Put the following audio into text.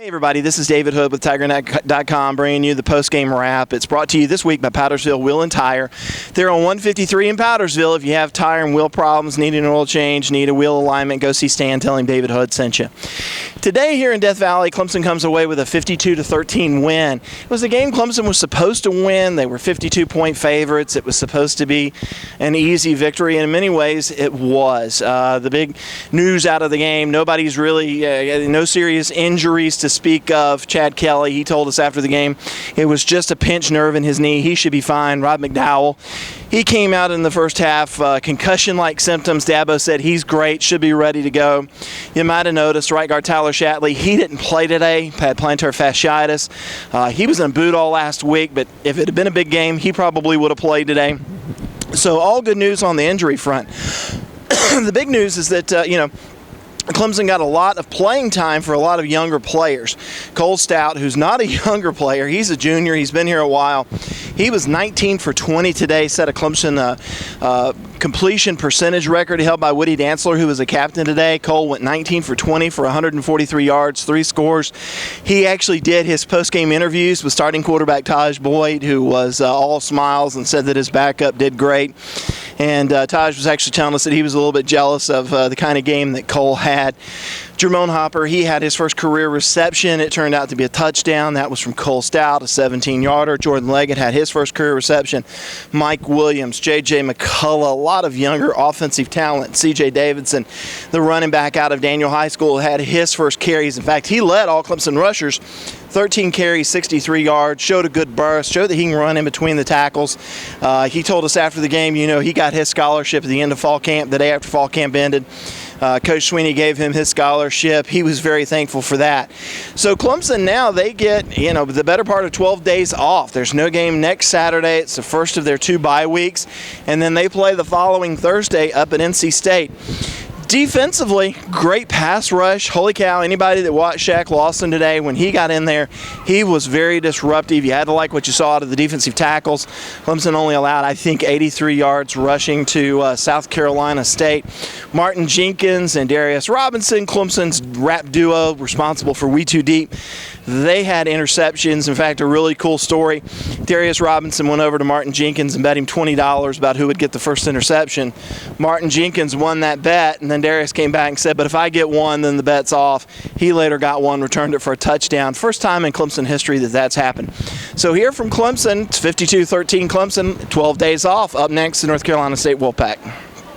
Hey everybody, this is David Hood with TigerNet.com bringing you the post-game wrap. It's brought to you this week by Powdersville Wheel and Tire. They're on 153 in Powdersville. If you have tire and wheel problems, need an oil change, need a wheel alignment, go see Stan. Tell him David Hood sent you. Today here in Death Valley, Clemson comes away with a 52-13 win. It was a game Clemson was supposed to win. They were 52-point favorites. It was supposed to be an easy victory, and in many ways it was. The big news out of the game, nobody's really, no serious injuries to speak of. Chad Kelly, he told us after the game it was just a pinched nerve in his knee. He should be fine. Rob McDowell, he came out in the first half, concussion-like symptoms. Dabo said he's great, should be ready to go. You might have noticed right guard Tyler Shatley, he didn't play today, had plantar fasciitis. He was in a boot all last week, but if it had been a big game, he probably would have played today. So all good news on the injury front. The big news is that, Clemson got a lot of playing time for a lot of younger players. Cole Stout, who's not a younger player, he's a junior, he's been here a while. He was 19 for 20 today, set a Clemson completion percentage record held by Woody Dantzler, who was a captain today. Cole went 19 for 20 for 143 yards, 3 scores. He actually did his post-game interviews with starting quarterback Taj Boyd, who was all smiles and said that his backup did great. And Taj was actually telling us that he was a little bit jealous of the kind of game that Cole had. Jermone Hopper, he had his first career reception. It turned out to be a touchdown. That was from Cole Stout, a 17-yarder. Jordan Leggett had his first career reception. Mike Williams, J.J. McCullough, a lot of younger offensive talent. C.J. Davidson, the running back out of Daniel High School, had his first carries. In fact, he led all Clemson rushers. 13 carries, 63 yards, showed a good burst, showed that he can run in between the tackles. He told us after the game, he got his scholarship at the end of fall camp, the day after fall camp ended. Coach Sweeney gave him his scholarship. He was very thankful for that. So Clemson now, they get, the better part of 12 days off. There's no game next Saturday. It's the first of their 2 bye weeks. And then they play the following Thursday up at NC State. Defensively, great pass rush. Holy cow, anybody that watched Shaq Lawson today, when he got in there, he was very disruptive. You had to like what you saw out of the defensive tackles. Clemson only allowed, I think, 83 yards rushing to South Carolina State. Martin Jenkins and Darius Robinson, Clemson's rap duo responsible for We Too Deep, they had interceptions. In fact, a really cool story. Darius Robinson went over to Martin Jenkins and bet him $20 about who would get the first interception. Martin Jenkins won that bet, and then Darius came back and said, but if I get one, then the bet's off. He later got one, returned it for a touchdown. First time in Clemson history that that's happened. So here from Clemson, it's 52-13 Clemson, 12 days off. Up next, the North Carolina State Wolfpack.